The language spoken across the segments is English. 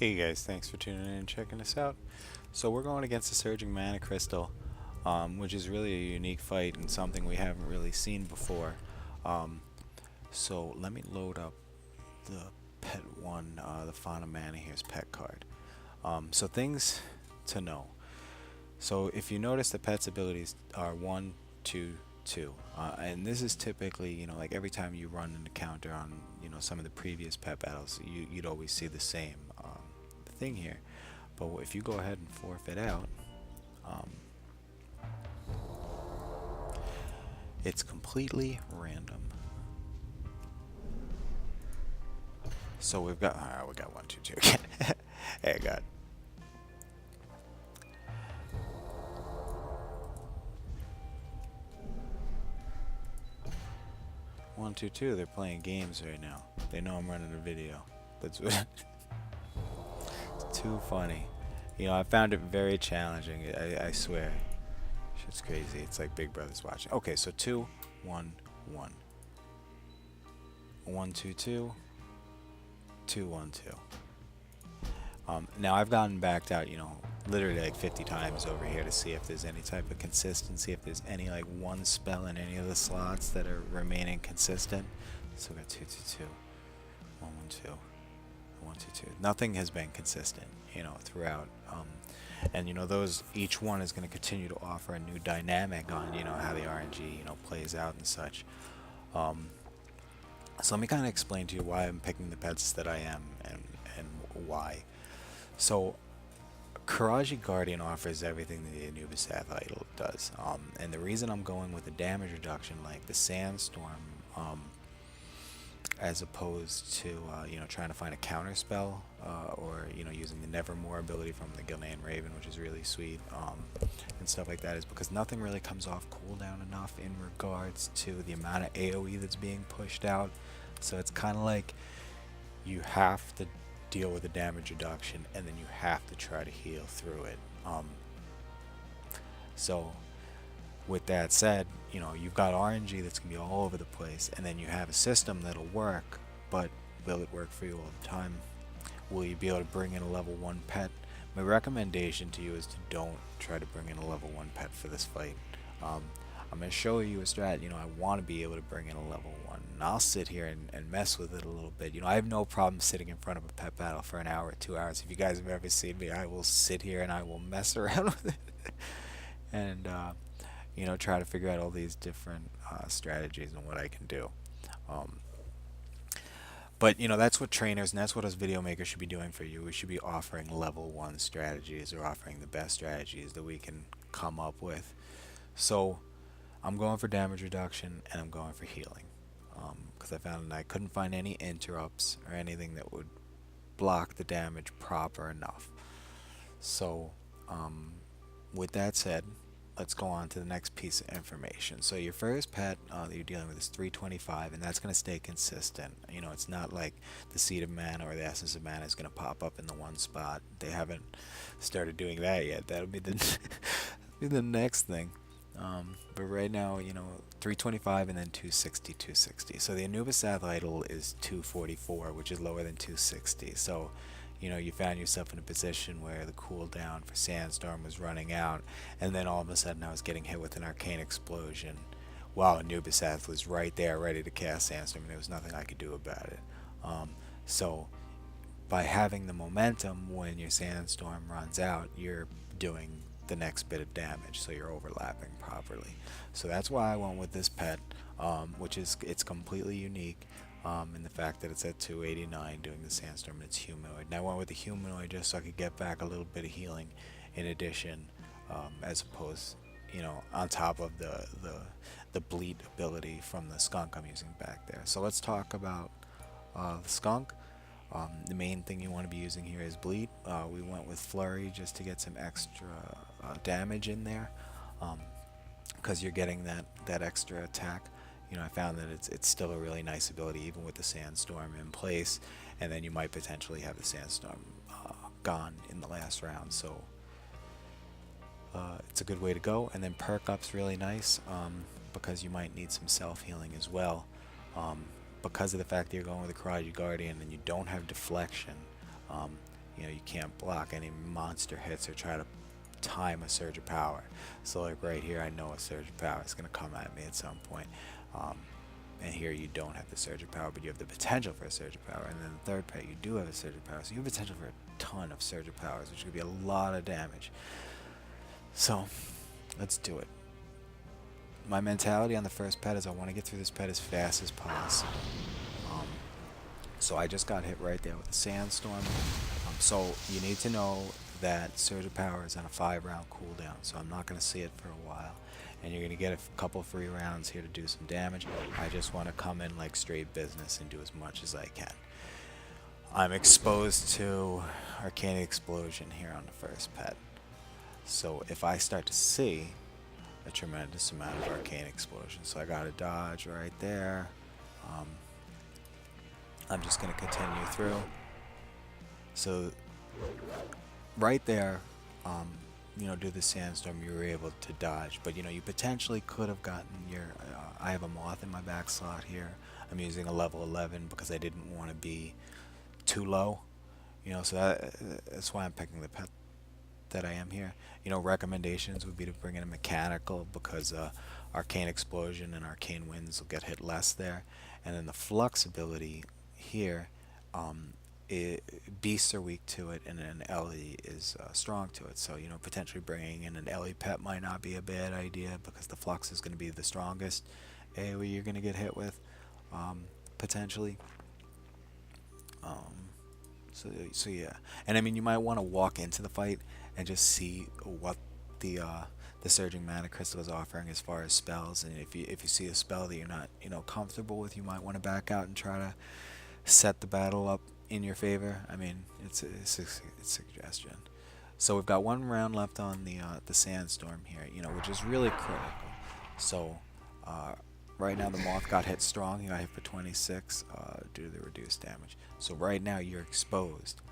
Hey guys, thanks for tuning in and checking us out. So we're going against the Surging Mana Crystal, which is really a unique fight and something we haven't really seen before. Um, so let me load up the pet one, the Fauna Mana here's pet card. So things to know. So if you notice the pet's abilities are 1, 2, 2. And this is typically, like every time you run an encounter on, some of the previous pet battles, you'd always see the same thing here. But if you go ahead and forfeit out, um, it's completely random. So we got 1, 2, 2 again. Hey, I got 1, 2, 2. They're playing games right now. They know I'm running a video. That's what. It's too funny. I found it very challenging. I swear. Shit's crazy. It's like Big Brother's watching. Okay, so 2, 1, 1. 1, 2, 2. 2, 1, 2. Now I've gotten backed out, literally like 50 times over here to see if there's any type of consistency, if there's any like one spell in any of the slots that are remaining consistent. So we got 2, 2, 2. 1, 1, 2. 1, 2, 2. Nothing has been consistent, throughout. And those, each one is going to continue to offer a new dynamic on how the RNG plays out and such. So let me kind of explain to you why I'm picking the pets that I am and why. So Karaji Guardian offers everything that the Anubis Idol does, and the reason I'm going with the damage reduction like the Sandstorm, as opposed to trying to find a counter spell, or using the Nevermore ability from the Gilnean Raven, which is really sweet, and stuff like that, is because nothing really comes off cooldown enough in regards to the amount of AoE that's being pushed out. So it's kind of like you have to deal with the damage reduction and then you have to try to heal through it. So with that said, you've got RNG that's going to be all over the place, and then you have a system that'll work, but will it work for you all the time? Will you be able to bring in a level 1 pet? My recommendation to you is to don't try to bring in a level 1 pet for this fight. I'm going to show you a strat. I want to be able to bring in a level 1, and I'll sit here and mess with it a little bit. I have no problem sitting in front of a pet battle for an hour or 2 hours. If you guys have ever seen me, I will sit here and I will mess around with it. And try to figure out all these different strategies and what I can do. But that's what trainers and that's what us video makers should be doing for you. We should be offering level 1 strategies, or offering the best strategies that we can come up with. So I'm going for damage reduction and I'm going for healing, because I found that I couldn't find any interrupts or anything that would block the damage proper enough. So with that said, let's go on to the next piece of information. So your first pet that you're dealing with is 325, and that's going to stay consistent. It's not like the Seed of Mana or the Essence of Mana is going to pop up in the one spot. They haven't started doing that yet. That'll be the be the next thing. But right now, 325 and then 260, 260. So the Anubis Idol is 244, which is lower than 260. So you found yourself in a position where the cooldown for Sandstorm was running out, and then all of a sudden I was getting hit with an Arcane Explosion while Anubis was right there ready to cast Sandstorm, and there was nothing I could do about it. So by having the momentum when your Sandstorm runs out, you're doing the next bit of damage, so you're overlapping properly. So that's why I went with this pet, which is, it's completely unique. In the fact that it's at 289 doing the Sandstorm, and it's humanoid. And I went with the humanoid just so I could get back a little bit of healing in addition, as opposed, on top of the bleed ability from the skunk I'm using back there. So let's talk about the skunk. The main thing you want to be using here is bleed. We went with flurry just to get some extra damage in there, because you're getting that extra attack. I found that it's still a really nice ability even with the Sandstorm in place, and then you might potentially have the Sandstorm gone in the last round. So it's a good way to go. And then perk up's really nice, because you might need some self-healing as well, because of the fact that you're going with a Karaji Guardian and you don't have deflection. you can't block any monster hits or try to time a surge of power. So like right here, I know a surge of power is going to come at me at some point. Um, and here you don't have the surge of power, but you have the potential for a surge of power. And then the third pet, you do have a surge of power. So you have potential for a ton of surge of powers, which could be a lot of damage. So let's do it. My mentality on the first pet is I want to get through this pet as fast as possible. So I just got hit right there with a sandstorm. So you need to know that surge of power is on a 5-round cooldown, so I'm not going to see it for a while. And you're going to get a couple free rounds here to do some damage. I just want to come in like straight business and do as much as I can. I'm exposed to Arcane Explosion here on the first pet. So if I start to see a tremendous amount of Arcane Explosion, so I got a dodge right there. I'm just going to continue through. So right there, do the sandstorm, you were able to dodge, but you potentially could have gotten your I have a moth in my back slot here. I'm using a level 11 because I didn't want to be too low, so that's why I'm picking the pet that I am here. Recommendations would be to bring in a mechanical because Arcane Explosion and Arcane Winds will get hit less there, and then the Flux ability here, beasts are weak to it, and an Ellie is strong to it. So potentially bringing in an Ellie pet might not be a bad idea because the Flux is going to be the strongest AoE you're going to get hit with, potentially. So yeah, and I mean you might want to walk into the fight and just see what the Surging Mana Crystal is offering as far as spells, and if you see a spell that you're not comfortable with, you might want to back out and try to set the battle up in your favor. I mean, it's a suggestion. So we've got 1 round left on the sandstorm here, which is really critical. So right now the moth got hit strong. He got hit for 26 due to the reduced damage. So right now you're exposed.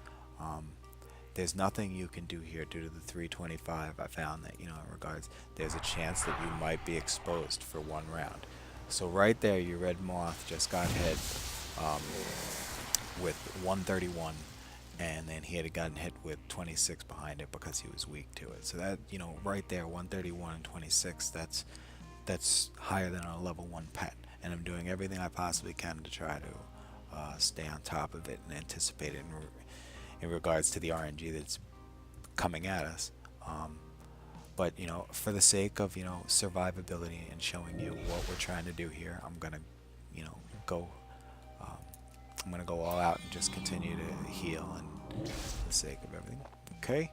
There's nothing you can do here due to the 325. I found that in regards, there's a chance that you might be exposed for 1 round. So right there, your red moth just got hit with 131, and then he had gotten hit with 26 behind it because he was weak to it. So that right there, 131 and 26, that's higher than a level 1 pet, and I'm doing everything I possibly can to try to stay on top of it and anticipate it in regards to the RNG that's coming at us. But for the sake of survivability and showing you what we're trying to do here, I'm gonna go I'm gonna go all out and just continue to heal and for the sake of everything. Okay,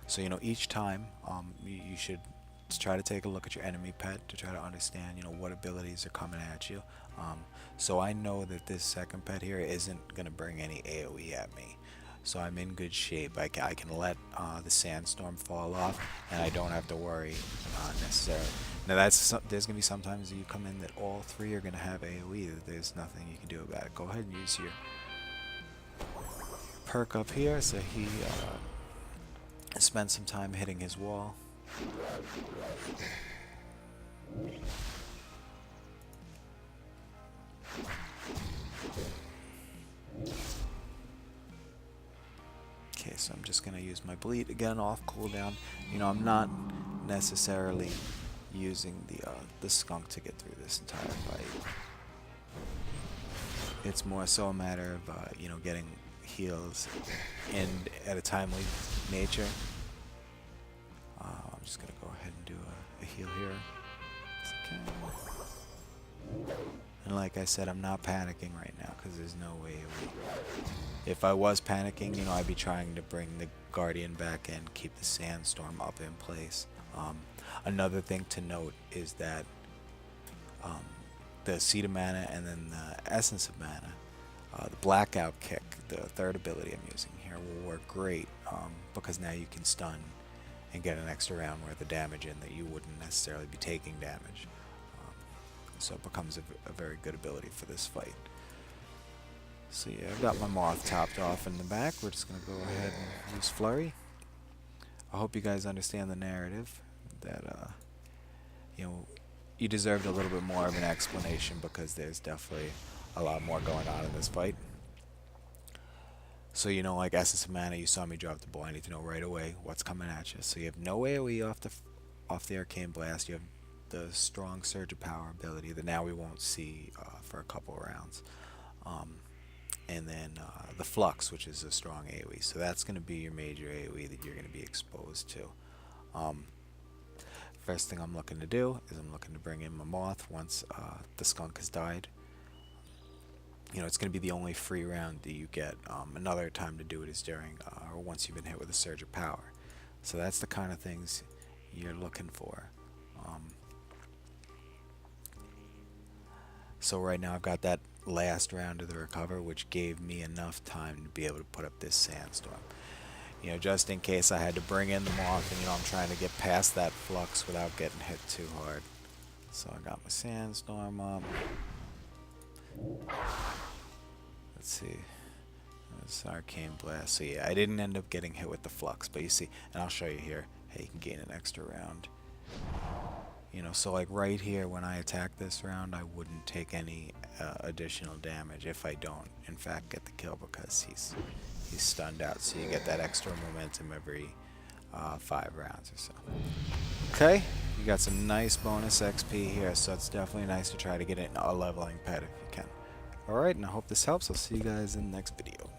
so each time you should try to take a look at your enemy pet to try to understand what abilities are coming at you. So I know that this second pet here isn't gonna bring any AoE at me, so I'm in good shape. I can let the sandstorm fall off, and I don't have to worry necessarily. Now there's gonna be sometimes that you come in that all 3 are gonna have AoE. There's nothing you can do about it. Go ahead and use your perk up here. So he spent some time hitting his wall. Okay, so I'm just gonna use my bleed again off cooldown. I'm not necessarily using the skunk to get through this entire fight. It's more so a matter of getting heals in at a timely nature. I'm just gonna go ahead and do a heal here. Okay. And like I said, I'm not panicking right now because there's no way. If I was panicking, I'd be trying to bring the Guardian back and keep the sandstorm up in place. Another thing to note is that the Seed of Mana and then the Essence of Mana, the Blackout Kick, the third ability I'm using here, will work great because now you can stun and get an extra round worth of damage in that you wouldn't necessarily be taking damage. So it becomes a very good ability for this fight. So yeah, I've got my moth topped off in the back. We're just going to go ahead and use Flurry. I hope you guys understand the narrative, that you deserved a little bit more of an explanation because there's definitely a lot more going on in this fight. So you know, like Essence of Mana, you saw me drop the ball. I need to know right away what's coming at you. So you have no AoE off the Arcane Blast. You have the strong Surge of Power ability that now we won't see for a couple rounds. Um, and then the Flux, which is a strong AoE. So that's going to be your major AoE that you're going to be exposed to. Um, First thing I'm looking to do is I'm looking to bring in my Moth once the Skunk has died. You know, it's going to be the only free round that you get. Another time to do it is during or once you've been hit with a Surge of Power. So that's the kind of things you're looking for. So right now I've got that last round of the recover, which gave me enough time to be able to put up this Sandstorm. You know, just in case I had to bring in the Moth, and you know, I'm trying to get past that Flux without getting hit too hard. So I got my Sandstorm up. Let's see. That's Arcane Blast. So yeah, I didn't end up getting hit with the Flux, but you see, and I'll show you here. Hey, you can gain an extra round. You know, so like right here, when I attack this round, I wouldn't take any additional damage if I don't, in fact, get the kill, because he's stunned out. So you get that extra momentum every 5 rounds or so. Okay, you got some nice bonus XP here, so it's definitely nice to try to get it in a leveling pet if you can. Alright, and I hope this helps. I'll see you guys in the next video.